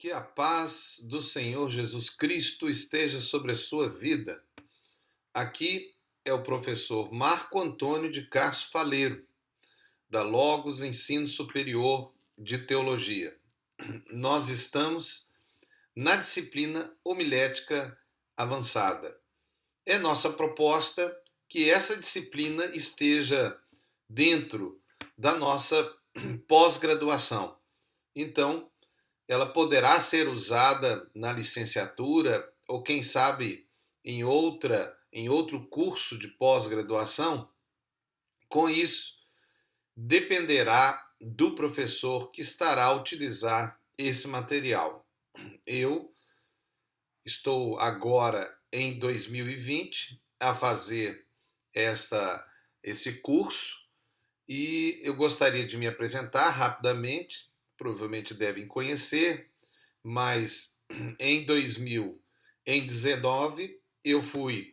Que a paz do Senhor Jesus Cristo esteja sobre a sua vida. Aqui é o professor Marco Antônio de Castro Faleiro, da Logos Ensino Superior de Teologia. Nós estamos na disciplina homilética avançada. É nossa proposta que essa disciplina esteja dentro da nossa pós-graduação. Então, ela poderá ser usada na licenciatura ou quem sabe em outro curso de pós-graduação. Com isso, dependerá do professor que estará a utilizar esse material. Eu estou agora em 2020 a fazer esse curso e eu gostaria de me apresentar rapidamente. Provavelmente devem conhecer, mas em 2019 eu fui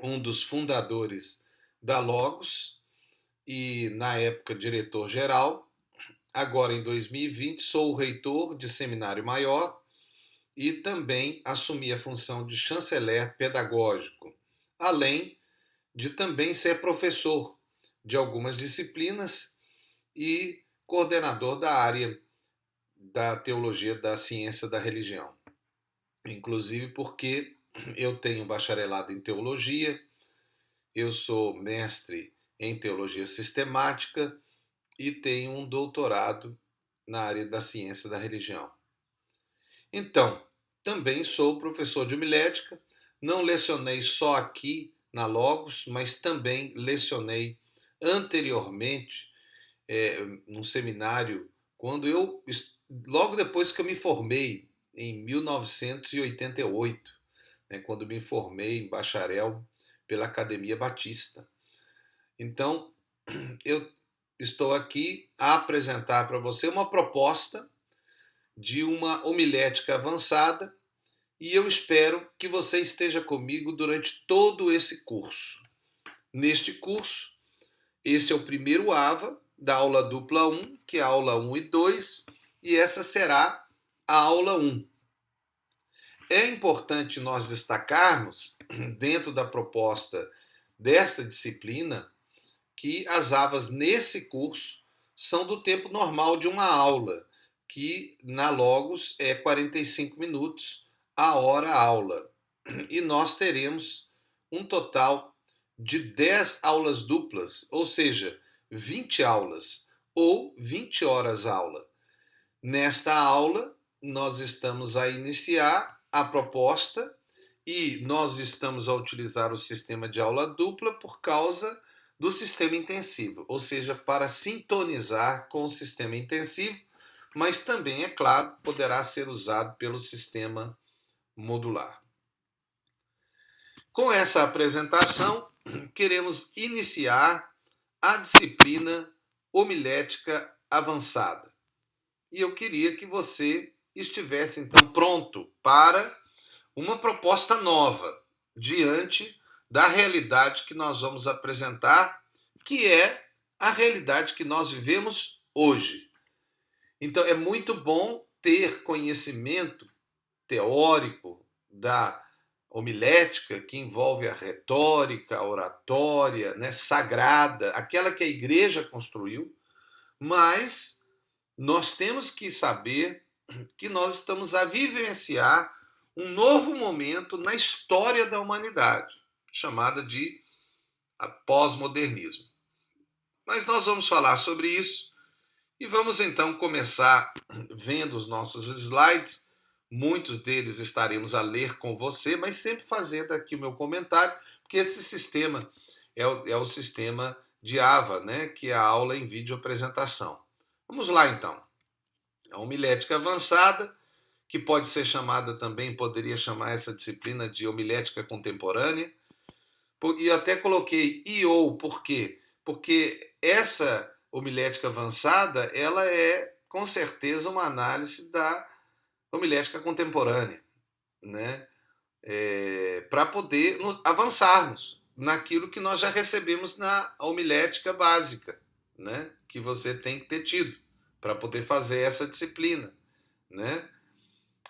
um dos fundadores da Logos e na época diretor-geral. Agora em 2020 sou o reitor de seminário maior e também assumi a função de chanceler pedagógico, além de também ser professor de algumas disciplinas e coordenador da área da teologia da ciência da religião. Inclusive porque eu tenho bacharelado em teologia, eu sou mestre em teologia sistemática e tenho um doutorado na área da ciência da religião. Então, também sou professor de homilética, não lecionei só aqui na Logos, mas também lecionei anteriormente num seminário, logo depois que eu me formei, em 1988, né, quando me formei em bacharel pela Academia Batista. Então, eu estou aqui a apresentar para você uma proposta de uma homilética avançada e eu espero que você esteja comigo durante todo esse curso. Neste curso, este é o primeiro AVA da aula dupla 1, que é a aula 1 e 2, e essa será a aula 1. É importante nós destacarmos, dentro da proposta desta disciplina, que as AVAs nesse curso são do tempo normal de uma aula, que na Logos é 45 minutos a hora aula. E nós teremos um total de 10 aulas duplas, ou seja, 20 aulas ou 20 horas aula. Nesta aula, nós estamos a iniciar a proposta e nós estamos a utilizar o sistema de aula dupla por causa do sistema intensivo, ou seja, para sintonizar com o sistema intensivo, mas também, é claro, poderá ser usado pelo sistema modular. Com essa apresentação, queremos iniciar a disciplina homilética avançada. E eu queria que você estivesse então pronto para uma proposta nova diante da realidade que nós vamos apresentar, que é a realidade que nós vivemos hoje. Então é muito bom ter conhecimento teórico da homilética, que envolve a retórica, a oratória, né, sagrada, aquela que a igreja construiu, mas nós temos que saber que nós estamos a vivenciar um novo momento na história da humanidade, chamada de pós-modernismo. Mas nós vamos falar sobre isso e vamos então começar vendo os nossos slides. Muitos deles estaremos a ler com você, mas sempre fazendo aqui o meu comentário, porque esse sistema é o sistema de AVA, né, que é a aula em vídeo apresentação. Vamos lá então. A homilética avançada, que pode ser chamada também, poderia chamar essa disciplina de homilética contemporânea. E até coloquei ou por quê? Porque essa homilética avançada, ela é com certeza uma análise da homilética contemporânea, né? Para poder avançarmos naquilo que nós já recebemos na homilética básica, né? Que você tem que ter tido para poder fazer essa disciplina, né?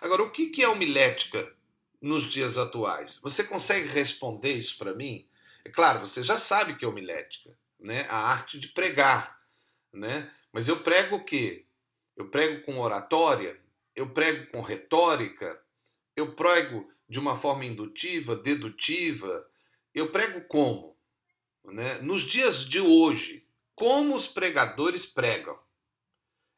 Agora, o que é homilética nos dias atuais? Você consegue responder isso para mim? É claro, você já sabe que é homilética, né? A arte de pregar, né? Mas eu prego o quê? Eu prego com oratória, eu prego com retórica, eu prego de uma forma indutiva, dedutiva, eu prego como? Né? Nos dias de hoje, como os pregadores pregam?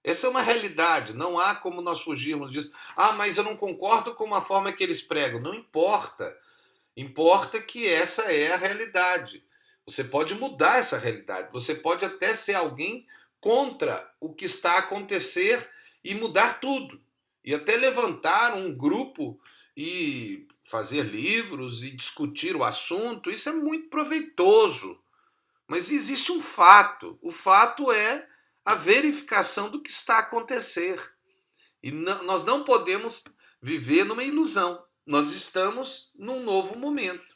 Essa é uma realidade, não há como nós fugirmos disso. Ah, mas eu não concordo com a forma que eles pregam. Não importa. Importa que essa é a realidade. Você pode mudar essa realidade. Você pode até ser alguém contra o que está a acontecer e mudar tudo. E até levantar um grupo e fazer livros e discutir o assunto. Isso é muito proveitoso. Mas existe um fato. O fato é a verificação do que está a acontecer. E nós não podemos viver numa ilusão. Nós estamos num novo momento.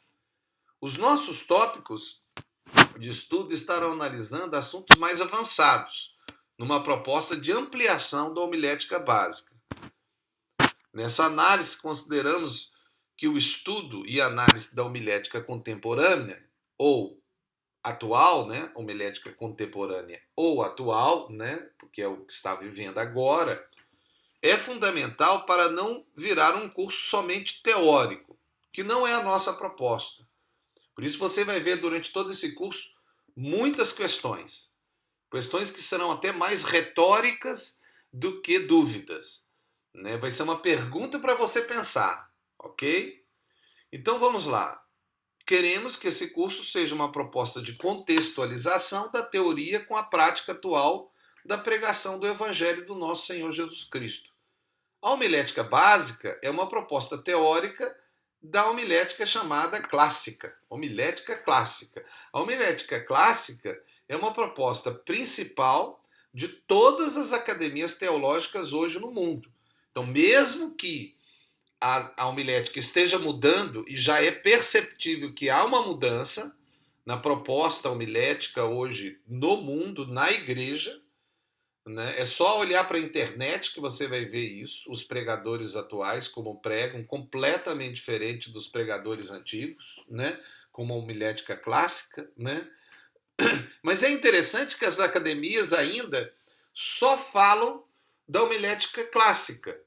Os nossos tópicos de estudo estarão analisando assuntos mais avançados, numa proposta de ampliação da homilética básica. Nessa análise, consideramos que o estudo e análise da homilética contemporânea, ou atual, né, homilética contemporânea ou atual, né, porque é o que está vivendo agora, é fundamental para não virar um curso somente teórico, que não é a nossa proposta. Por isso você vai ver durante todo esse curso muitas questões, questões que serão até mais retóricas do que dúvidas, né? Vai ser uma pergunta para você pensar, ok? Então vamos lá. Queremos que esse curso seja uma proposta de contextualização da teoria com a prática atual da pregação do Evangelho do nosso Senhor Jesus Cristo. A homilética básica é uma proposta teórica da homilética chamada clássica. Homilética clássica. A homilética clássica é uma proposta principal de todas as academias teológicas hoje no mundo. Então, mesmo que a homilética esteja mudando, e já é perceptível que há uma mudança na proposta homilética hoje no mundo, na igreja, né? É só olhar para a internet que você vai ver isso, os pregadores atuais como pregam, completamente diferente dos pregadores antigos, né? Como a homilética clássica, né? Mas é interessante que as academias ainda só falam da homilética clássica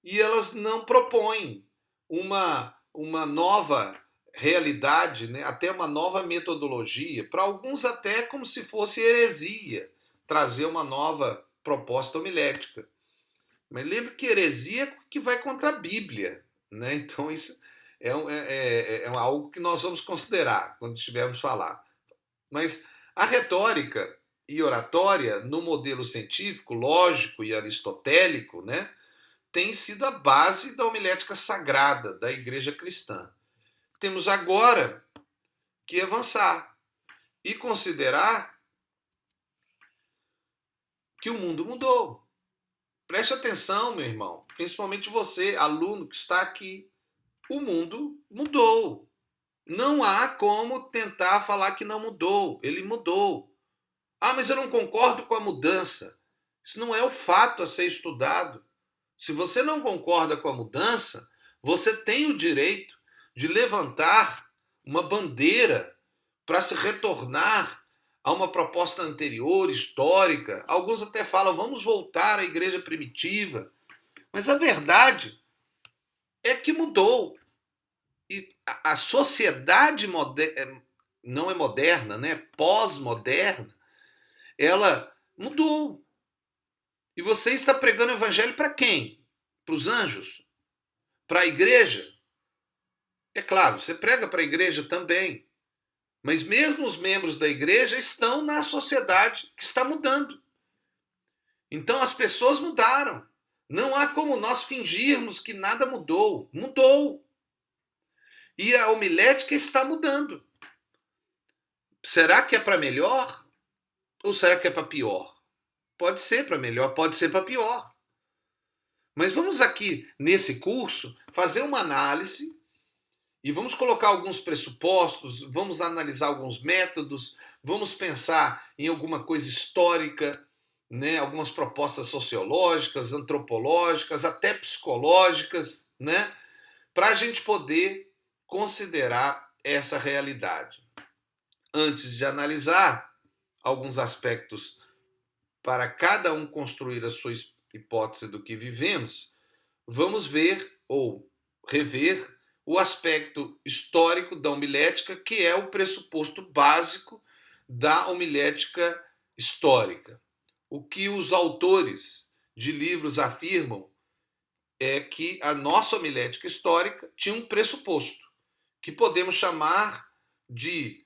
e elas não propõem uma nova realidade, né? Até uma nova metodologia, para alguns até como se fosse heresia trazer uma nova proposta homilética. Mas lembre que heresia é que vai contra a Bíblia, né? Então isso é algo que nós vamos considerar quando estivermos falar. Mas a retórica e oratória, no modelo científico, lógico e aristotélico, né, tem sido a base da homilética sagrada da igreja cristã. Temos agora que avançar e considerar que o mundo mudou. Preste atenção, meu irmão, principalmente você, aluno que está aqui. O mundo mudou. Não há como tentar falar que não mudou. Ele mudou. Ah, mas eu não concordo com a mudança. Isso não é o fato a ser estudado. Se você não concorda com a mudança, você tem o direito de levantar uma bandeira para se retornar a uma proposta anterior, histórica. Alguns até falam, vamos voltar à igreja primitiva. Mas a verdade é que mudou. E a sociedade não é moderna, né? Pós-moderna, ela mudou. E você está pregando o evangelho para quem? Para os anjos? Para a igreja? É claro, você prega para a igreja também. Mas mesmo os membros da igreja estão na sociedade que está mudando. Então as pessoas mudaram. Não há como nós fingirmos que nada mudou. Mudou. E a homilética está mudando. Será que é para melhor? Ou será que é para pior? Pode ser para melhor, pode ser para pior. Mas vamos aqui, nesse curso, fazer uma análise e vamos colocar alguns pressupostos, vamos analisar alguns métodos, vamos pensar em alguma coisa histórica, né, algumas propostas sociológicas, antropológicas, até psicológicas, né, para a gente poder considerar essa realidade. Antes de analisar alguns aspectos para cada um construir a sua hipótese do que vivemos, vamos ver ou rever o aspecto histórico da homilética, que é o pressuposto básico da homilética histórica. O que os autores de livros afirmam é que a nossa homilética histórica tinha um pressuposto, que podemos chamar de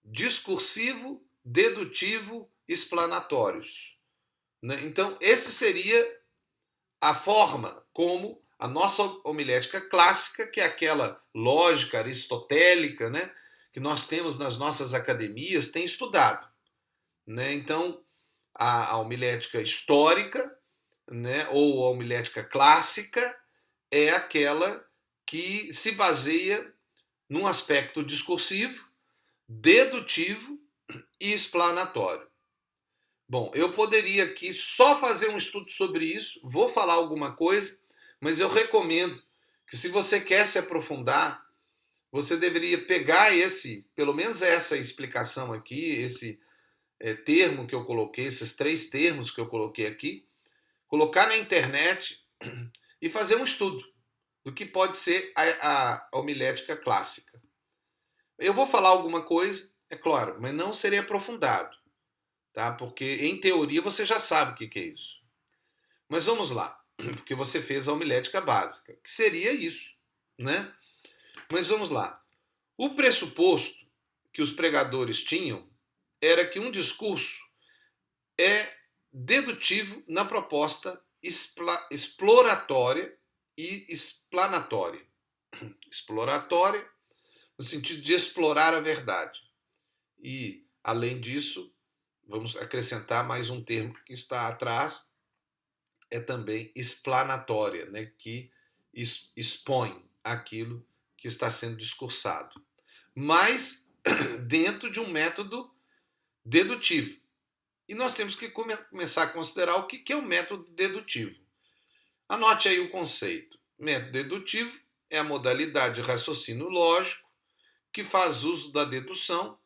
discursivo, dedutivo, explanatórios. Então, esse seria a forma como a nossa homilética clássica, que é aquela lógica aristotélica, né, que nós temos nas nossas academias, tem estudado. Né? Então, a homilética histórica, né, ou a homilética clássica, é aquela que se baseia num aspecto discursivo, dedutivo e explanatório. Bom, eu poderia aqui só fazer um estudo sobre isso, vou falar alguma coisa, mas eu recomendo que, se você quer se aprofundar, você deveria pegar pelo menos essa explicação aqui, esse termo que eu coloquei, esses 3 termos que eu coloquei aqui, colocar na internet e fazer um estudo do que pode ser a homilética clássica. Eu vou falar alguma coisa, é claro, mas não seria aprofundado. Tá? Porque, em teoria, você já sabe o que é isso. Mas vamos lá, porque você fez a homilética básica, que seria isso, né? Mas vamos lá. O pressuposto que os pregadores tinham era que um discurso é dedutivo na proposta exploratória e explanatória. Exploratória no sentido de explorar a verdade. E, além disso, vamos acrescentar mais um termo que está atrás, é também explanatória, né, que expõe aquilo que está sendo discursado. Mas dentro de um método dedutivo. E nós temos que começar a considerar o que é o método dedutivo. Anote aí o conceito. Método dedutivo é a modalidade de raciocínio lógico que faz uso da dedução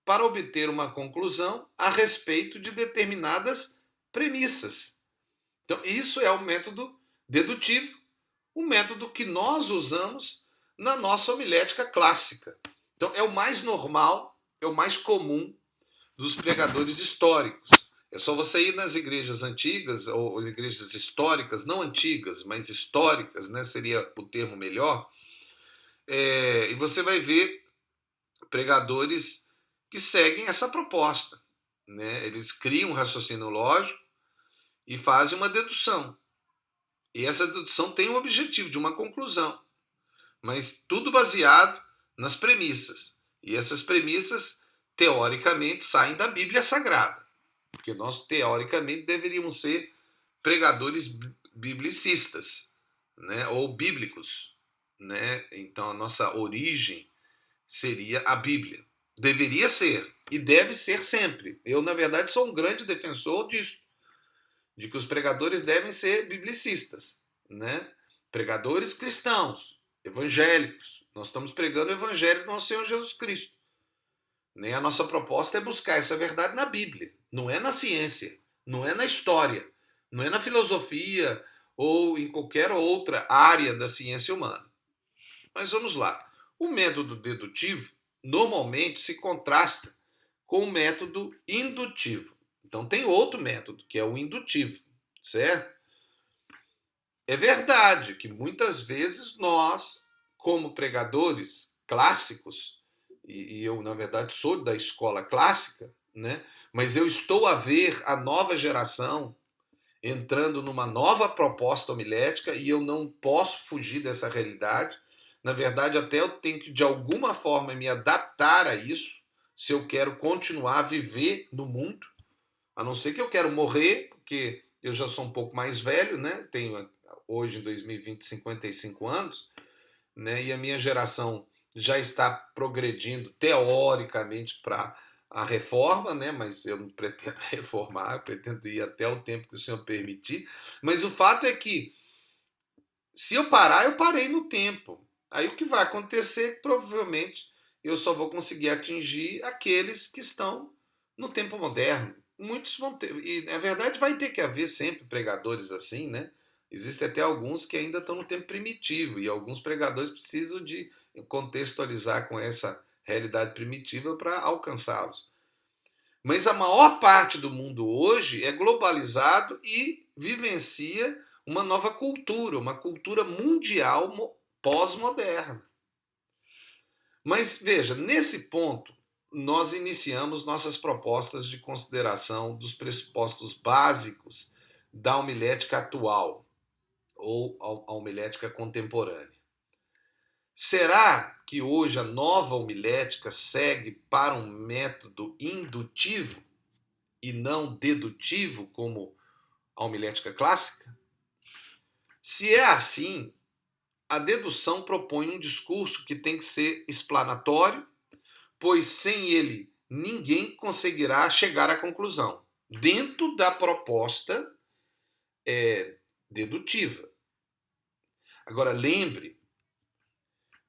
para obter uma conclusão a respeito de determinadas premissas. Então, isso é o método dedutivo, o método que nós usamos na nossa homilética clássica. Então, é o mais normal, é o mais comum dos pregadores históricos. É só você ir nas igrejas antigas, ou as igrejas históricas, não antigas, mas históricas, né, seria o termo melhor, e você vai ver pregadores que seguem essa proposta. Né? Eles criam um raciocínio lógico e fazem uma dedução. E essa dedução tem o objetivo de uma conclusão, mas tudo baseado nas premissas. E essas premissas, teoricamente, saem da Bíblia Sagrada, porque nós, teoricamente, deveríamos ser pregadores biblicistas, né? Ou bíblicos. Né? Então, a nossa origem seria a Bíblia. Deveria ser, e deve ser sempre. Eu, na verdade, sou um grande defensor disso, de que os pregadores devem ser biblicistas, né? Pregadores cristãos, evangélicos. Nós estamos pregando o evangelho do nosso Senhor Jesus Cristo. Né? A nossa proposta é buscar essa verdade na Bíblia, não é na ciência, não é na história, não é na filosofia ou em qualquer outra área da ciência humana. Mas vamos lá. O método dedutivo normalmente se contrasta com o método indutivo. Então tem outro método, que é o indutivo, certo? É verdade que muitas vezes nós, como pregadores clássicos, e eu, na verdade, sou da escola clássica, né? Mas eu estou a ver a nova geração entrando numa nova proposta homilética e eu não posso fugir dessa realidade. Na verdade, até eu tenho que, de alguma forma, me adaptar a isso, se eu quero continuar a viver no mundo, a não ser que eu quero morrer, porque eu já sou um pouco mais velho, né? Tenho hoje, em 2020, 55 anos, né? E a minha geração já está progredindo, teoricamente, para a reforma, né? Mas eu não pretendo reformar, eu pretendo ir até o tempo que o Senhor permitir. Mas o fato é que, se eu parar, eu parei no tempo. Aí o que vai acontecer é que provavelmente eu só vou conseguir atingir aqueles que estão no tempo moderno. Muitos vão ter, e na verdade vai ter que haver sempre pregadores assim, né? Existem até alguns que ainda estão no tempo primitivo, e alguns pregadores precisam de contextualizar com essa realidade primitiva para alcançá-los. Mas a maior parte do mundo hoje é globalizado e vivencia uma nova cultura, uma cultura mundial pós-moderna. Mas veja, nesse ponto, nós iniciamos nossas propostas de consideração dos pressupostos básicos da homilética atual, ou a homilética contemporânea. Será que hoje a nova homilética segue para um método indutivo e não dedutivo, como a homilética clássica? Se é assim, a dedução propõe um discurso que tem que ser explanatório, pois sem ele ninguém conseguirá chegar à conclusão, dentro da proposta dedutiva. Agora, lembre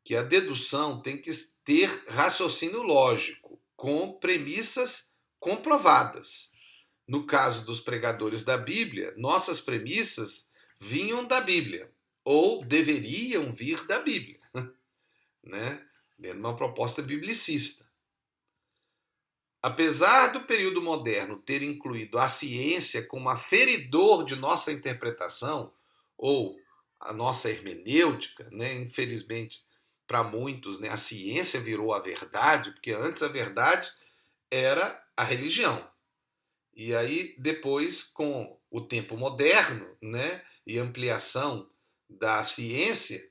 que a dedução tem que ter raciocínio lógico, com premissas comprovadas. No caso dos pregadores da Bíblia, nossas premissas vinham da Bíblia, ou deveriam vir da Bíblia, né? Dentro de uma proposta biblicista. Apesar do período moderno ter incluído a ciência como aferidor de nossa interpretação, ou a nossa hermenêutica, né? Infelizmente, para muitos, né, a ciência virou a verdade, porque antes a verdade era a religião. E aí, depois, com o tempo moderno, né, e ampliação da ciência,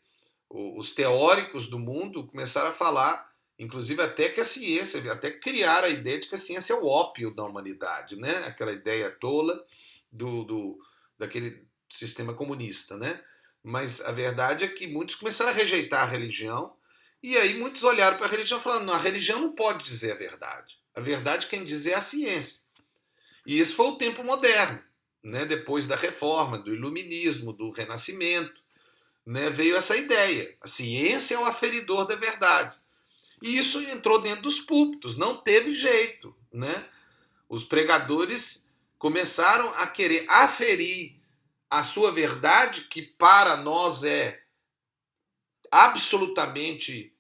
os teóricos do mundo começaram a falar, inclusive até que a ciência, até criar a ideia de que a ciência é o ópio da humanidade, né? Aquela ideia tola daquele sistema comunista, né? Mas a verdade é que muitos começaram a rejeitar a religião, e aí muitos olharam para a religião e falaram, não, a religião não pode dizer a verdade. A verdade quem diz é a ciência. E isso foi o tempo moderno, né? Depois da reforma, do iluminismo, do renascimento, né? Veio essa ideia. A ciência é o aferidor da verdade. E isso entrou dentro dos púlpitos, não teve jeito, né? Os pregadores começaram a querer aferir a sua verdade, que para nós é absolutamente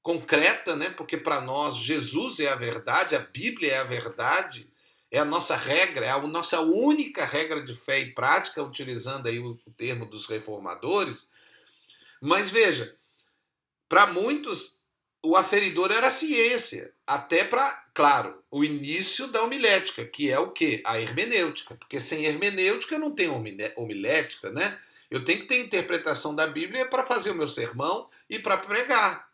concreta, né? Porque para nós Jesus é a verdade, a Bíblia é a verdade, é a nossa regra, é a nossa única regra de fé e prática, utilizando aí o termo dos reformadores. Mas veja, para muitos o aferidor era a ciência, até para, claro, o início da homilética, que é o quê? A hermenêutica, porque sem hermenêutica não tem homilética, né? Eu tenho que ter interpretação da Bíblia para fazer o meu sermão e para pregar.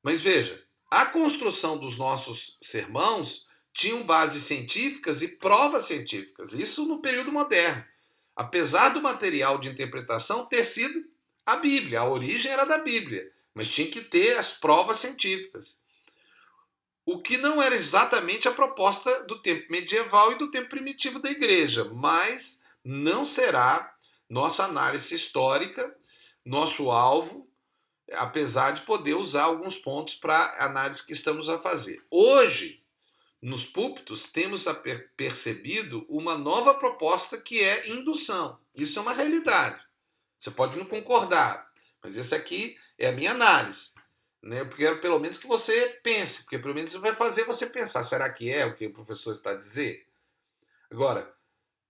Mas veja, a construção dos nossos sermãos tinham bases científicas e provas científicas, isso no período moderno. Apesar do material de interpretação ter sido a Bíblia, a origem era da Bíblia, mas tinha que ter as provas científicas. O que não era exatamente a proposta do tempo medieval e do tempo primitivo da igreja, mas não será nossa análise histórica, nosso alvo, apesar de poder usar alguns pontos para a análise que estamos a fazer. Hoje, nos púlpitos, temos percebido uma nova proposta que é indução. Isso é uma realidade. Você pode não concordar, mas essa aqui é a minha análise. Né? Eu quero pelo menos que você pense, porque pelo menos isso vai fazer você pensar, será que é o que o professor está a dizer? Agora,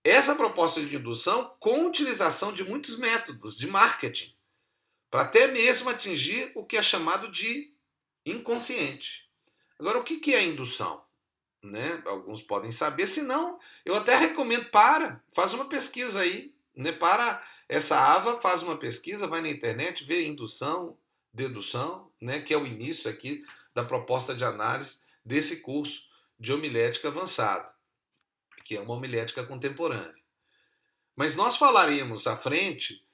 essa proposta de indução com utilização de muitos métodos de marketing, para até mesmo atingir o que é chamado de inconsciente. Agora, o que é indução? Né? Alguns podem saber, se não, eu até recomendo, faz uma pesquisa aí, né? Para essa aba, faz uma pesquisa, vai na internet, vê indução, dedução, né? Que é o início aqui da proposta de análise desse curso de homilética avançada, que é uma homilética contemporânea. Mas nós falaremos à frente,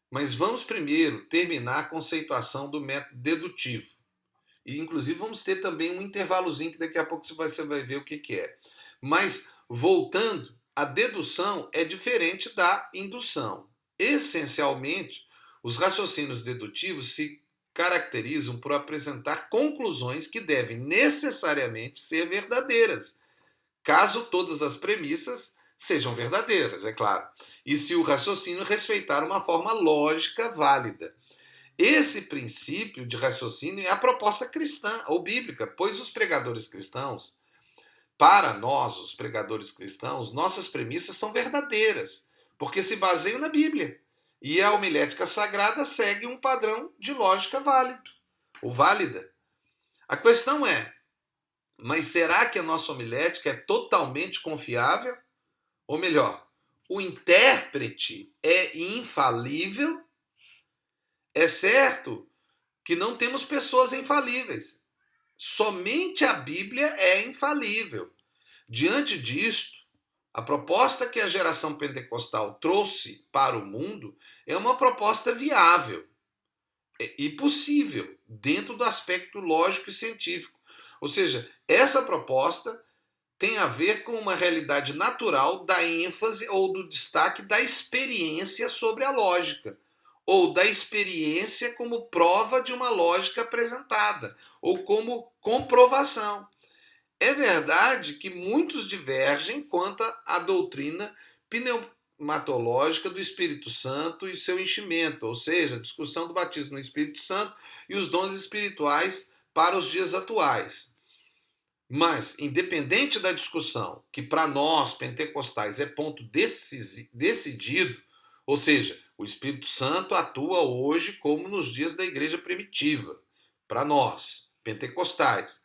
mas vamos primeiro terminar a conceituação do método dedutivo. E, inclusive, vamos ter também um intervalozinho que daqui a pouco você vai ver o que é. Mas, voltando, a dedução é diferente da indução. Essencialmente, os raciocínios dedutivos se caracterizam por apresentar conclusões que devem necessariamente ser verdadeiras, caso todas as premissas sejam verdadeiras, é claro, e se o raciocínio respeitar uma forma lógica válida. Esse princípio de raciocínio é a proposta cristã ou bíblica, pois os pregadores cristãos, para nós, os pregadores cristãos, nossas premissas são verdadeiras, porque se baseiam na Bíblia. E a homilética sagrada segue um padrão de lógica válido ou válida. A questão é, mas será que a nossa homilética é totalmente confiável? Ou melhor, o intérprete é infalível? É certo que não temos pessoas infalíveis. Somente a Bíblia é infalível. Diante disto, a proposta que a geração pentecostal trouxe para o mundo é uma proposta viável e possível dentro do aspecto lógico e científico. Ou seja, essa proposta tem a ver com uma realidade natural da ênfase ou do destaque da experiência sobre a lógica, ou da experiência como prova de uma lógica apresentada, ou como comprovação. É verdade que muitos divergem quanto à doutrina pneumatológica do Espírito Santo e seu enchimento, ou seja, a discussão do batismo no Espírito Santo e os dons espirituais para os dias atuais. Mas, independente da discussão, que para nós pentecostais é ponto decidido, ou seja, o Espírito Santo atua hoje como nos dias da igreja primitiva, para nós, pentecostais.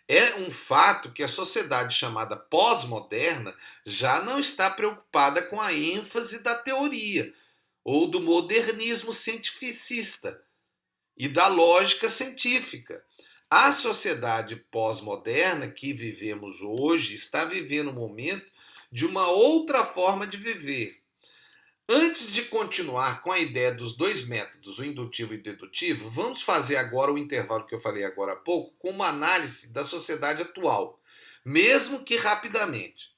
É um fato que a sociedade chamada pós-moderna já não está preocupada com a ênfase da teoria ou do modernismo cientificista e da lógica científica. A sociedade pós-moderna que vivemos hoje está vivendo um momento de uma outra forma de viver. Antes de continuar com a ideia dos dois métodos, o indutivo e o dedutivo, vamos fazer agora o intervalo que eu falei agora há pouco com uma análise da sociedade atual, mesmo que rapidamente.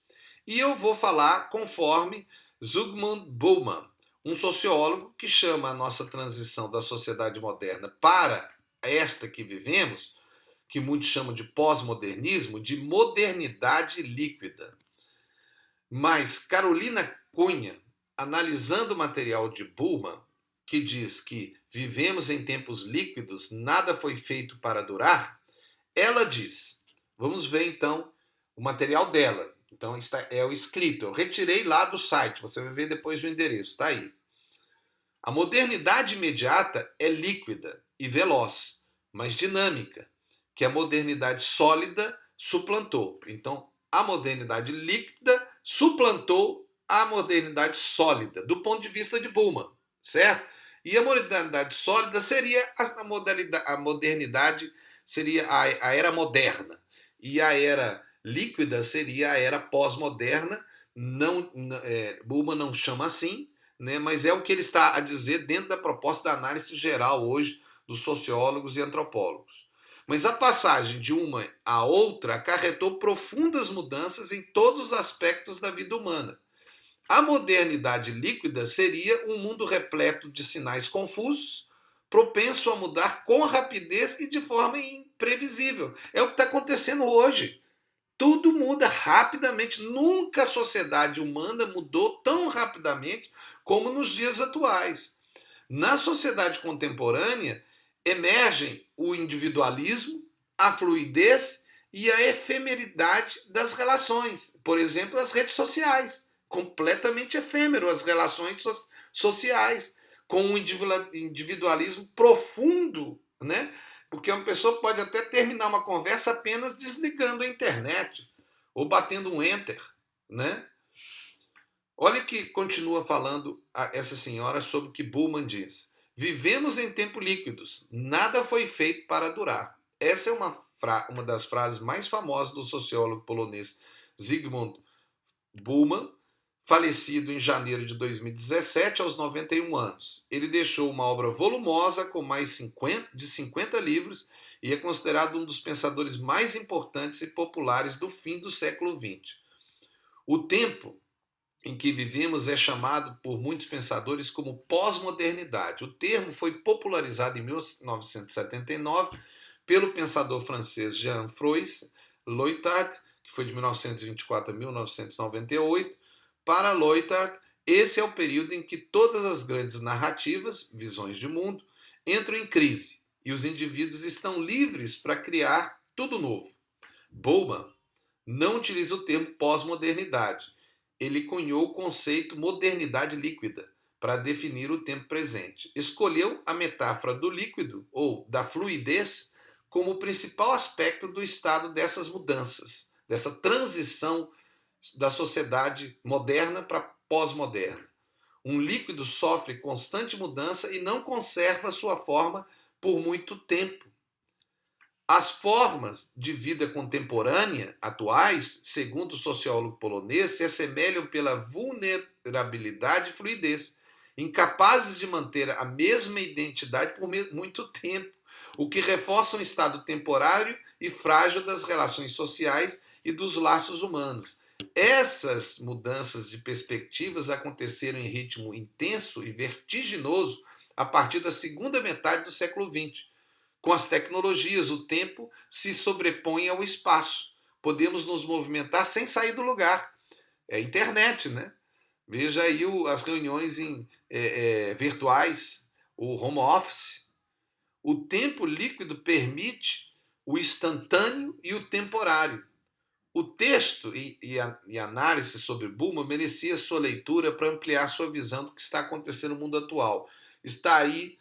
E eu vou falar conforme Zygmunt Bauman, um sociólogo que chama a nossa transição da sociedade moderna para esta que vivemos, que muitos chamam de pós-modernismo, de modernidade líquida. Mas Carolina Cunha, analisando o material de Bauman, que diz que vivemos em tempos líquidos, nada foi feito para durar, ela diz, vamos ver então o material dela. Então é o escrito, eu retirei lá do site, você vai ver depois o endereço, está aí. A modernidade imediata é líquida e veloz, mas dinâmica, que a modernidade sólida suplantou. Então, a modernidade líquida suplantou a modernidade sólida, do ponto de vista de Bauman, certo? E a modernidade sólida seria a modernidade, seria a era moderna. E a era líquida seria a era pós-moderna. Bauman não chama assim, né, mas é o que ele está a dizer dentro da proposta da análise geral hoje dos sociólogos e antropólogos. Mas a passagem de uma a outra acarretou profundas mudanças em todos os aspectos da vida humana. A modernidade líquida seria um mundo repleto de sinais confusos, propenso a mudar com rapidez e de forma imprevisível. É o que está acontecendo hoje. Tudo muda rapidamente. Nunca a sociedade humana mudou tão rapidamente como nos dias atuais. Na sociedade contemporânea, emergem o individualismo, a fluidez e a efemeridade das relações. Por exemplo, as redes sociais. Completamente efêmero as relações sociais, com um individualismo profundo, né? Porque uma pessoa pode até terminar uma conversa apenas desligando a internet ou batendo um enter, né? Olha que continua falando essa senhora sobre o que Bauman diz. Vivemos em tempos líquidos, nada foi feito para durar. Essa é uma das frases mais famosas do sociólogo polonês Zygmunt Bauman, falecido em janeiro de 2017, aos 91 anos. Ele deixou uma obra volumosa com mais de 50 livros e é considerado um dos pensadores mais importantes e populares do fim do século XX. O tempo em que vivemos é chamado por muitos pensadores como pós-modernidade. O termo foi popularizado em 1979 pelo pensador francês Jean-François Lyotard, que foi de 1924 a 1998. Para Lyotard, esse é o período em que todas as grandes narrativas, visões de mundo, entram em crise e os indivíduos estão livres para criar tudo novo. Bowman não utiliza o termo pós-modernidade. Ele cunhou o conceito modernidade líquida para definir o tempo presente. Escolheu a metáfora do líquido ou da fluidez como o principal aspecto do estado dessas mudanças, dessa transição da sociedade moderna para pós-moderna. Um líquido sofre constante mudança e não conserva sua forma por muito tempo. As formas de vida contemporânea atuais, segundo o sociólogo polonês, se assemelham pela vulnerabilidade e fluidez, incapazes de manter a mesma identidade por muito tempo, o que reforça um estado temporário e frágil das relações sociais e dos laços humanos. Essas mudanças de perspectivas aconteceram em ritmo intenso e vertiginoso a partir da segunda metade do século XX. Com as tecnologias, o tempo se sobrepõe ao espaço. Podemos nos movimentar sem sair do lugar. É a internet, né? Veja aí as reuniões virtuais, o home office. O tempo líquido permite o instantâneo e o temporário. O texto e análise sobre Bowman merecia sua leitura para ampliar sua visão do que está acontecendo no mundo atual. Está aí,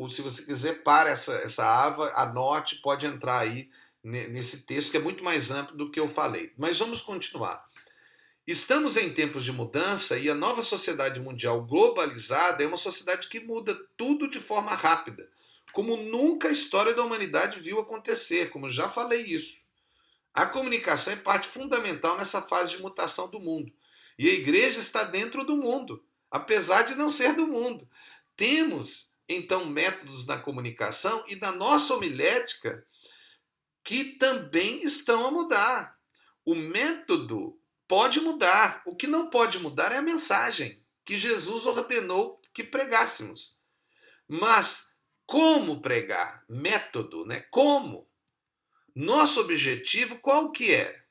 se você quiser, para essa aba, anote, pode entrar aí nesse texto, que é muito mais amplo do que eu falei. Mas vamos continuar. Estamos em tempos de mudança e a nova sociedade mundial globalizada é uma sociedade que muda tudo de forma rápida, como nunca a história da humanidade viu acontecer, como já falei isso. A comunicação é parte fundamental nessa fase de mutação do mundo. E a igreja está dentro do mundo, apesar de não ser do mundo. Temos, então, métodos na comunicação e na nossa homilética que também estão a mudar. O método pode mudar. O que não pode mudar é a mensagem que Jesus ordenou que pregássemos. Mas como pregar? Método, né? Como? Nosso objetivo qual que é?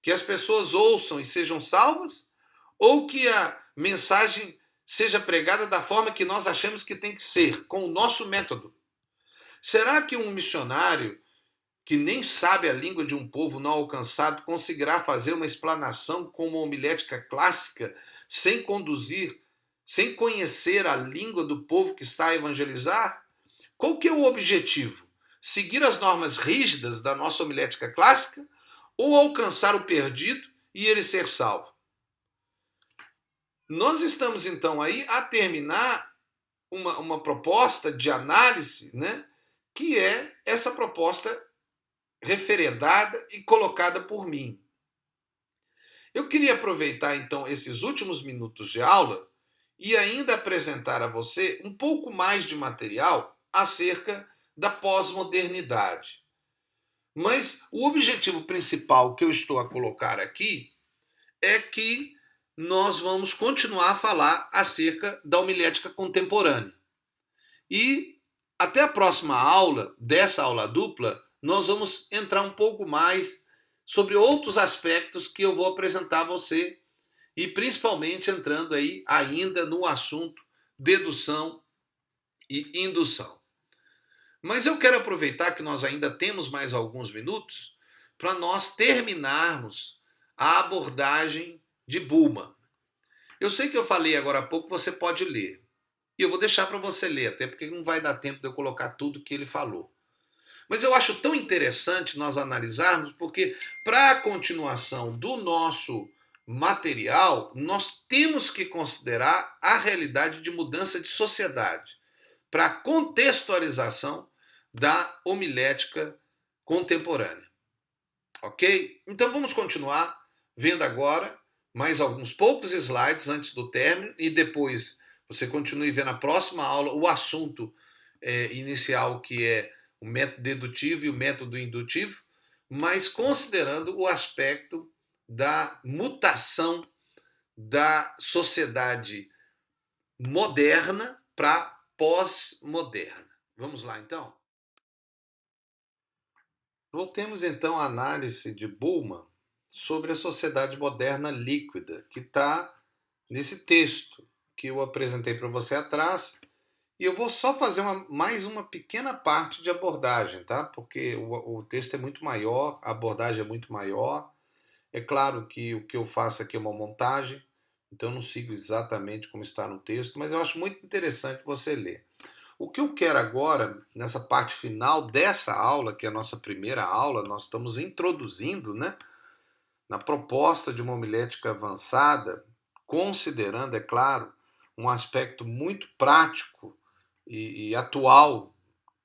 Que as pessoas ouçam e sejam salvas? Ou que a mensagem seja pregada da forma que nós achamos que tem que ser, com o nosso método? Será que um missionário que nem sabe a língua de um povo não alcançado conseguirá fazer uma explanação com uma homilética clássica sem conduzir, sem conhecer a língua do povo que está a evangelizar? Qual que é o objetivo? Seguir as normas rígidas da nossa homilética clássica ou alcançar o perdido e ele ser salvo? Nós estamos então aí a terminar uma proposta de análise, né, que é essa proposta referendada e colocada por mim. Eu queria aproveitar então esses últimos minutos de aula e ainda apresentar a você um pouco mais de material acerca da pós-modernidade. Mas o objetivo principal que eu estou a colocar aqui é que nós vamos continuar a falar acerca da homilética contemporânea. E até a próxima aula, dessa aula dupla, nós vamos entrar um pouco mais sobre outros aspectos que eu vou apresentar a você e principalmente entrando aí ainda no assunto dedução e indução. Mas eu quero aproveitar que nós ainda temos mais alguns minutos para nós terminarmos a abordagem de Bowman. Eu sei que eu falei agora há pouco, você pode ler. E eu vou deixar para você ler, até porque não vai dar tempo de eu colocar tudo que ele falou. Mas eu acho tão interessante nós analisarmos, porque para a continuação do nosso material, nós temos que considerar a realidade de mudança de sociedade, para a contextualização da homilética contemporânea. Ok? Então vamos continuar vendo agora mais alguns poucos slides antes do término e depois você continue vendo na próxima aula o assunto inicial, que é o método dedutivo e o método indutivo, mas considerando o aspecto da mutação da sociedade moderna para pós-moderna. Vamos lá, então? Voltemos então à análise de Bullmann sobre a sociedade moderna líquida, que está nesse texto que eu apresentei para você atrás. E eu vou só fazer mais uma pequena parte de abordagem, tá? Porque o texto é muito maior, a abordagem é muito maior. É claro que o que eu faço aqui é uma montagem, então eu não sigo exatamente como está no texto, mas eu acho muito interessante você ler. O que eu quero agora, nessa parte final dessa aula, que é a nossa primeira aula, nós estamos introduzindo, né, na proposta de uma homilética avançada, considerando, é claro, um aspecto muito prático e atual,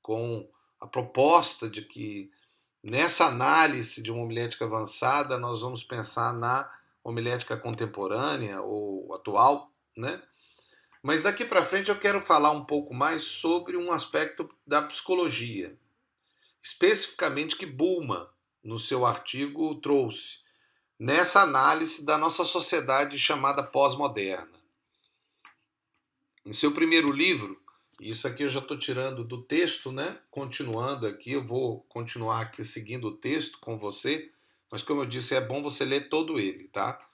com a proposta de que nessa análise de uma homilética avançada nós vamos pensar na homilética contemporânea ou atual, né? Mas daqui para frente eu quero falar um pouco mais sobre um aspecto da psicologia, especificamente que Bullmann, no seu artigo, trouxe, nessa análise da nossa sociedade chamada pós-moderna. Em seu primeiro livro, isso aqui eu já estou tirando do texto, né? Continuando aqui, eu vou continuar aqui seguindo o texto com você, mas como eu disse, é bom você ler todo ele, tá?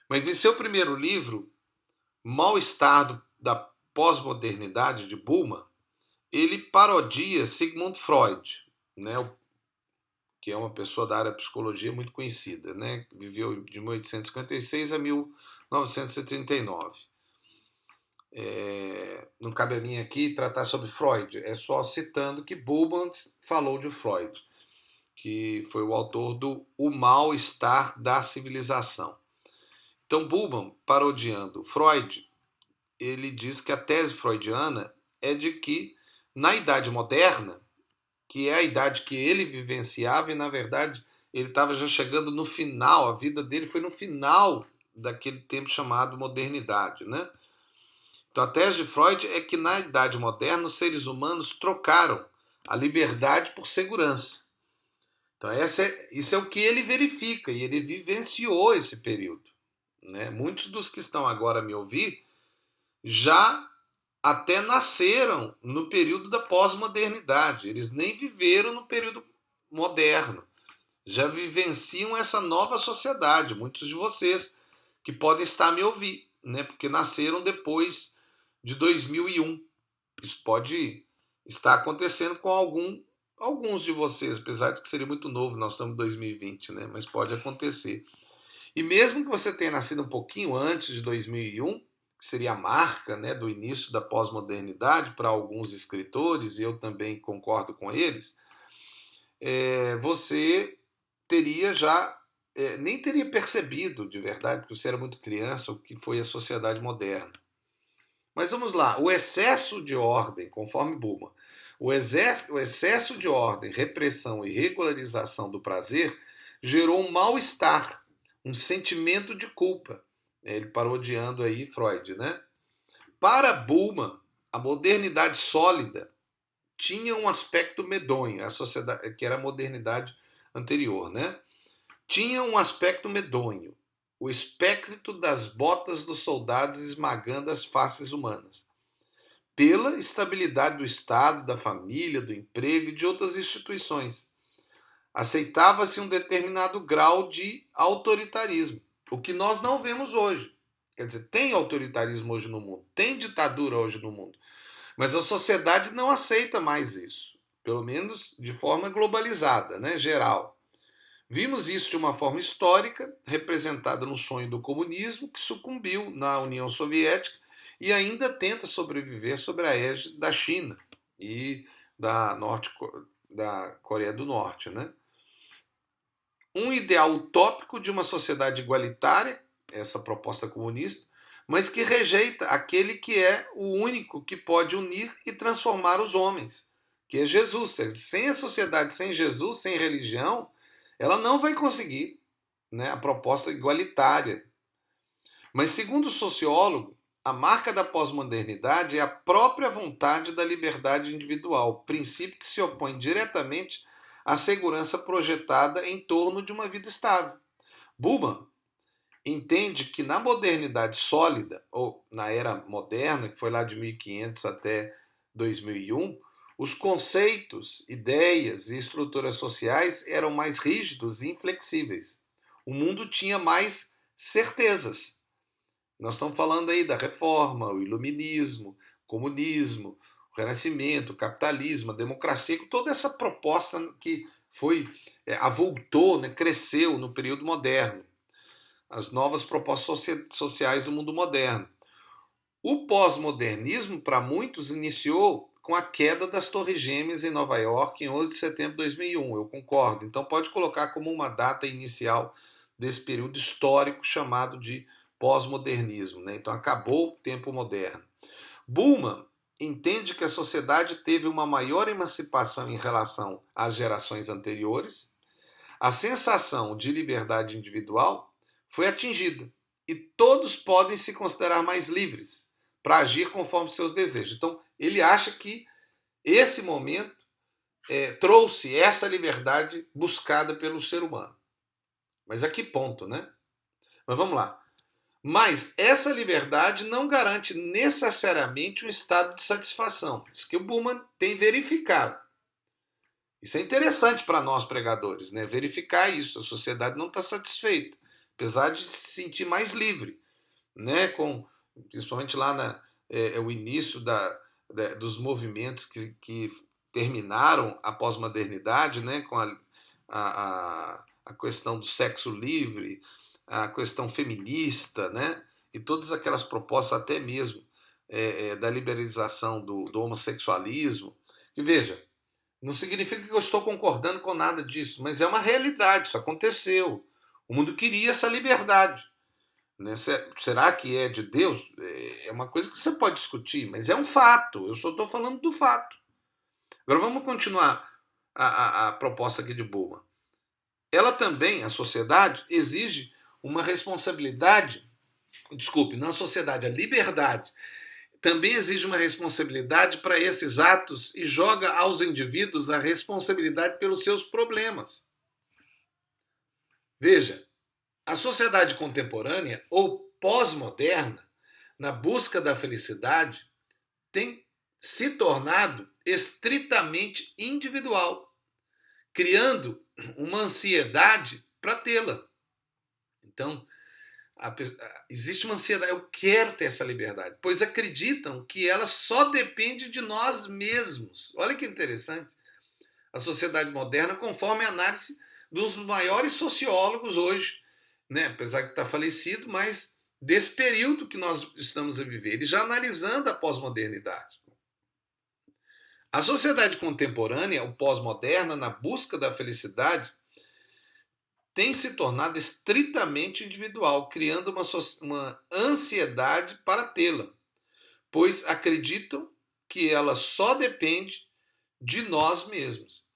Mas em seu primeiro livro, Mal-Estar da Pós-Modernidade, de Bullmann, ele parodia Sigmund Freud, né? Que é uma pessoa da área da psicologia muito conhecida, né? Viveu de 1856 a 1939. Não cabe a mim aqui tratar sobre Freud, é só citando que Bullmann falou de Freud, que foi o autor do O Mal-Estar da Civilização. Então, Bullmann, parodiando Freud, ele diz que a tese freudiana é de que, na Idade Moderna, que é a idade que ele vivenciava, e na verdade ele estava já chegando no final, a vida dele foi no final daquele tempo chamado modernidade, né? Então a tese de Freud é que na Idade Moderna os seres humanos trocaram a liberdade por segurança. Então isso é o que ele verifica, e ele vivenciou esse período, né? Muitos dos que estão agora a me ouvir já até nasceram no período da pós-modernidade. Eles nem viveram no período moderno. Já vivenciam essa nova sociedade. Muitos de vocês que podem estar a me ouvir, né? Porque nasceram depois de 2001. Isso pode estar acontecendo com alguns de vocês, apesar de que seria muito novo, nós estamos em 2020, né? Mas pode acontecer. E mesmo que você tenha nascido um pouquinho antes de 2001, que seria a marca, né, do início da pós-modernidade para alguns escritores, e eu também concordo com eles, você teria já, nem teria percebido de verdade, porque você era muito criança, o que foi a sociedade moderna. Mas vamos lá, o excesso de ordem, conforme Bullmann, o excesso de ordem, repressão e regularização do prazer gerou um mal-estar, um sentimento de culpa. Ele parodiando aí Freud, né? Para Bullmann, a modernidade sólida tinha um aspecto medonho, a sociedade que era a modernidade anterior, né? Tinha um aspecto medonho, o espectro das botas dos soldados esmagando as faces humanas, pela estabilidade do Estado, da família, do emprego e de outras instituições. Aceitava-se um determinado grau de autoritarismo, o que nós não vemos hoje. Quer dizer, tem autoritarismo hoje no mundo, tem ditadura hoje no mundo, mas a sociedade não aceita mais isso, pelo menos de forma globalizada, né, geral. Vimos isso de uma forma histórica, representada no sonho do comunismo, que sucumbiu na União Soviética e ainda tenta sobreviver sob a égide da China e da Coreia do Norte, né? Um ideal utópico de uma sociedade igualitária, essa proposta comunista, mas que rejeita aquele que é o único que pode unir e transformar os homens, que é Jesus. Sem a sociedade, sem Jesus, sem religião, ela não vai conseguir, né, a proposta igualitária. Mas segundo o sociólogo, A marca da pós-modernidade é a própria vontade da liberdade individual, princípio que se opõe diretamente à segurança projetada em torno de uma vida estável. Bullmann entende que na modernidade sólida, ou na era moderna, que foi lá de 1500 até 2001, os conceitos, ideias e estruturas sociais eram mais rígidos e inflexíveis. O mundo tinha mais certezas. Nós estamos falando aí da reforma, o iluminismo, o comunismo, o renascimento, o capitalismo, a democracia, toda essa proposta que foi, avultou, né, cresceu no período moderno. As novas propostas sociais do mundo moderno. O pós-modernismo, para muitos, iniciou com a queda das Torres Gêmeas em Nova York em 11 de setembro de 2001. Eu concordo. Então pode colocar como uma data inicial desse período histórico chamado de pós-modernismo, né? Então acabou o tempo moderno. Bullmann entende que a sociedade teve uma maior emancipação em relação às gerações anteriores. A sensação de liberdade individual foi atingida e todos podem se considerar mais livres para agir conforme seus desejos. Então, ele acha que esse momento trouxe essa liberdade buscada pelo ser humano. Mas a que ponto, né? Mas vamos lá. Mas essa liberdade não garante necessariamente um estado de satisfação. Isso que o Bullmann tem verificado. Isso é interessante para nós pregadores, né? Verificar isso. A sociedade não está satisfeita, apesar de se sentir mais livre, né? Principalmente lá o início dos movimentos que terminaram a pós-modernidade, né? Com a questão do sexo livre, a questão feminista, né? E todas aquelas propostas até mesmo da liberalização do homossexualismo. E veja, não significa que eu estou concordando com nada disso, mas é uma realidade, isso aconteceu. O mundo queria essa liberdade. Né? Será que é de Deus? É uma coisa que você pode discutir, mas é um fato. Eu só estou falando do fato. Agora vamos continuar a proposta aqui de Bullmann. Ela também, a sociedade, exige uma responsabilidade. Desculpe, na sociedade, a liberdade também exige uma responsabilidade para esses atos e joga aos indivíduos a responsabilidade pelos seus problemas. Veja, a sociedade contemporânea ou pós-moderna, na busca da felicidade, tem se tornado estritamente individual, criando uma ansiedade para tê-la. Então, existe uma ansiedade, eu quero ter essa liberdade, pois acreditam que ela só depende de nós mesmos. Olha que interessante. A sociedade moderna, conforme a análise dos maiores sociólogos hoje, né? Apesar de estar falecido, mas desse período que nós estamos a viver, ele já analisando a pós-modernidade. A sociedade contemporânea, ou pós-moderna, na busca da felicidade, tem se tornado estritamente individual, criando uma ansiedade para tê-la, pois acreditam que ela só depende de nós mesmos.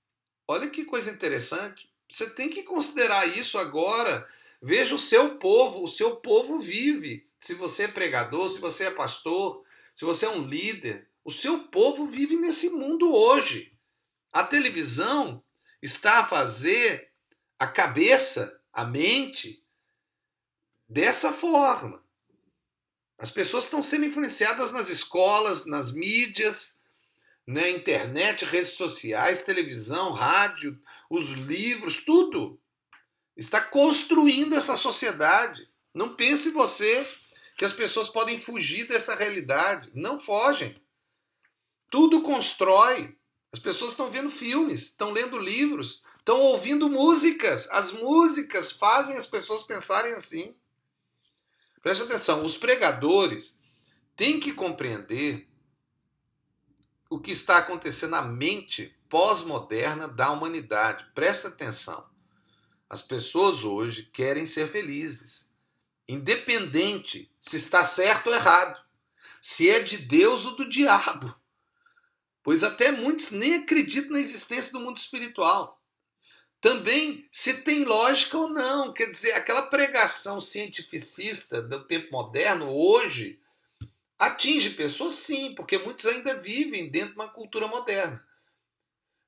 Olha que coisa interessante. Você tem que considerar isso agora. Veja o seu povo vive. Se você é pregador, se você é pastor, se você é um líder, o seu povo vive nesse mundo hoje. A televisão está a fazer a cabeça, a mente, dessa forma. As pessoas estão sendo influenciadas nas escolas, nas mídias, na internet, redes sociais, televisão, rádio, os livros, tudo. Está construindo essa sociedade. Não pense você que as pessoas podem fugir dessa realidade. Não fogem. Tudo constrói. As pessoas estão vendo filmes, estão lendo livros, estão ouvindo músicas. As músicas fazem as pessoas pensarem assim. Preste atenção, os pregadores têm que compreender o que está acontecendo na mente pós-moderna da humanidade. Presta atenção. As pessoas hoje querem ser felizes, independente se está certo ou errado, se é de Deus ou do diabo. Pois até muitos nem acreditam na existência do mundo espiritual. Também se tem lógica ou não. Quer dizer, aquela pregação cientificista do tempo moderno, hoje, Atinge pessoas, sim, porque muitos ainda vivem dentro de uma cultura moderna.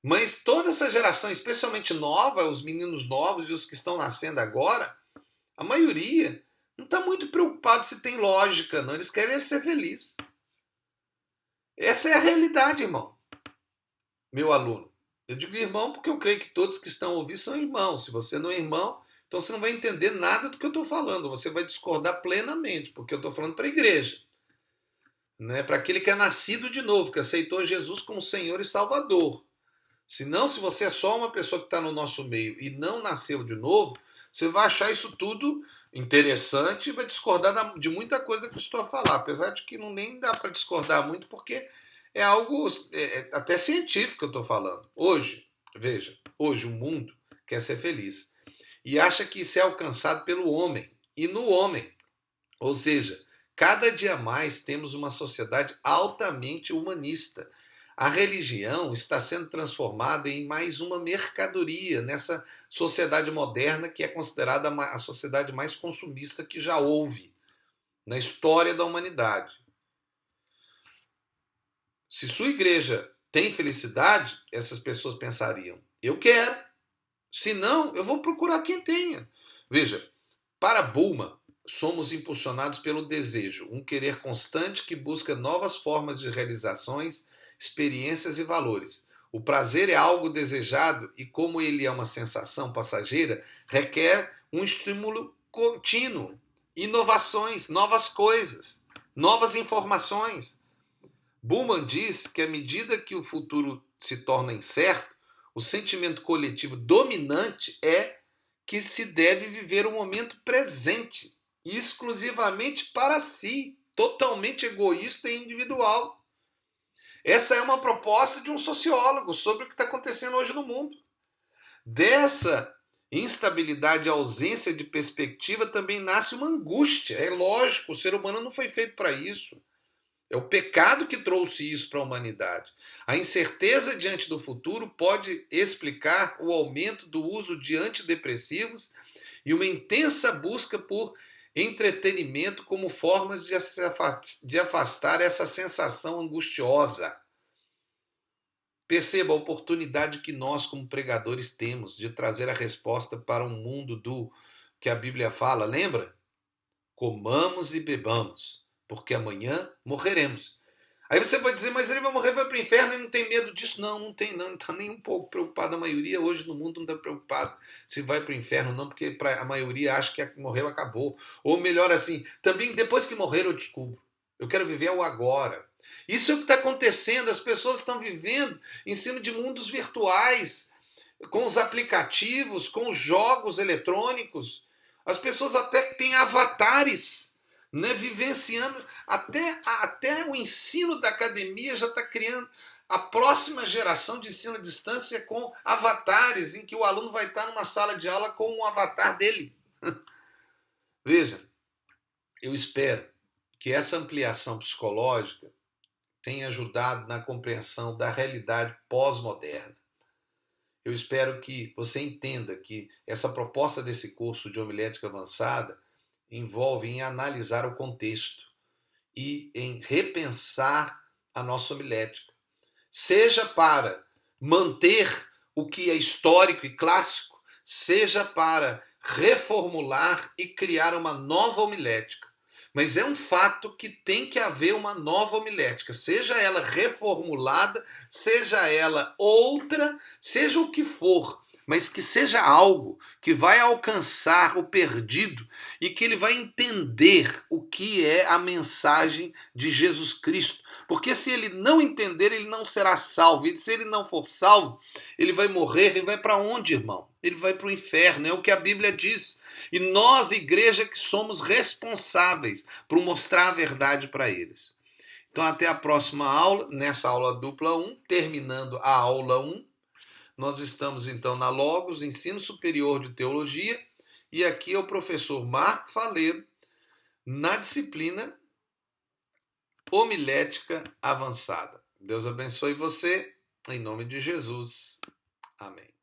Mas toda essa geração, especialmente nova, os meninos novos e os que estão nascendo agora, a maioria não está muito preocupado se tem lógica, não. Eles querem ser felizes. Essa é a realidade, irmão. Meu aluno. Eu digo irmão porque eu creio que todos que estão ouvindo são irmãos. Se você não é irmão, então você não vai entender nada do que eu estou falando. Você vai discordar plenamente, porque eu estou falando para a igreja. Né? Para aquele que é nascido de novo, que aceitou Jesus como Senhor e Salvador. Senão, se você é só uma pessoa que está no nosso meio e não nasceu de novo, você vai achar isso tudo interessante e vai discordar de muita coisa que eu estou a falar. Apesar de que não nem dá para discordar muito, porque é algo até científico que eu estou falando. Hoje, veja, hoje o mundo quer ser feliz e acha que isso é alcançado pelo homem e no homem. Ou seja, cada dia mais temos uma sociedade altamente humanista. A religião está sendo transformada em mais uma mercadoria nessa sociedade moderna que é considerada a sociedade mais consumista que já houve na história da humanidade. Se sua igreja tem felicidade, essas pessoas pensariam, eu quero. Se não, eu vou procurar quem tenha. Veja, para Bulma, somos impulsionados pelo desejo, um querer constante que busca novas formas de realizações, experiências e valores. O prazer é algo desejado e, como ele é uma sensação passageira, requer um estímulo contínuo, inovações, novas coisas, novas informações. Bullman diz que à medida que o futuro se torna incerto, o sentimento coletivo dominante é que se deve viver o momento presente, exclusivamente para si, totalmente egoísta e individual. Essa é uma proposta de um sociólogo sobre o que está acontecendo hoje no mundo. Dessa instabilidade e ausência de perspectiva também nasce uma angústia. É lógico, o ser humano não foi feito para isso. É o pecado que trouxe isso para a humanidade. A incerteza diante do futuro pode explicar o aumento do uso de antidepressivos e uma intensa busca por entretenimento como formas de afastar essa sensação angustiosa. Perceba a oportunidade que nós, como pregadores, temos de trazer a resposta para um mundo do que a Bíblia fala, lembra? Comamos e bebamos, porque amanhã morreremos. Aí você vai dizer, mas ele vai morrer, vai para o inferno e não tem medo disso? Não, não tem, não está nem um pouco preocupado. A maioria hoje no mundo não está preocupado se vai para o inferno, não, porque a maioria acha que morreu, acabou. Ou melhor assim, também depois que morrer eu descubro. Eu quero viver o agora. Isso é o que está acontecendo, as pessoas estão vivendo em cima de mundos virtuais, com os aplicativos, com os jogos eletrônicos. As pessoas até têm avatares, né, vivenciando, até o ensino da academia já está criando a próxima geração de ensino à distância com avatares, em que o aluno vai estar numa sala de aula com um avatar dele. Veja, eu espero que essa ampliação psicológica tenha ajudado na compreensão da realidade pós-moderna. Eu espero que você entenda que essa proposta desse curso de homilética avançada envolve em analisar o contexto e em repensar a nossa homilética. Seja para manter o que é histórico e clássico, seja para reformular e criar uma nova homilética. Mas é um fato que tem que haver uma nova homilética, seja ela reformulada, seja ela outra, seja o que for, mas que seja algo que vai alcançar o perdido e que ele vai entender o que é a mensagem de Jesus Cristo. Porque se ele não entender, ele não será salvo. E se ele não for salvo, ele vai morrer. Ele vai para onde, irmão? Ele vai para o inferno, é o que a Bíblia diz. E nós, igreja, que somos responsáveis por mostrar a verdade para eles. Então, até a próxima aula, nessa aula dupla 1, terminando a aula 1. Nós estamos, então, na Logos, Ensino Superior de Teologia, e aqui é o professor Marco Faleiro, na disciplina Homilética Avançada. Deus abençoe você, em nome de Jesus. Amém.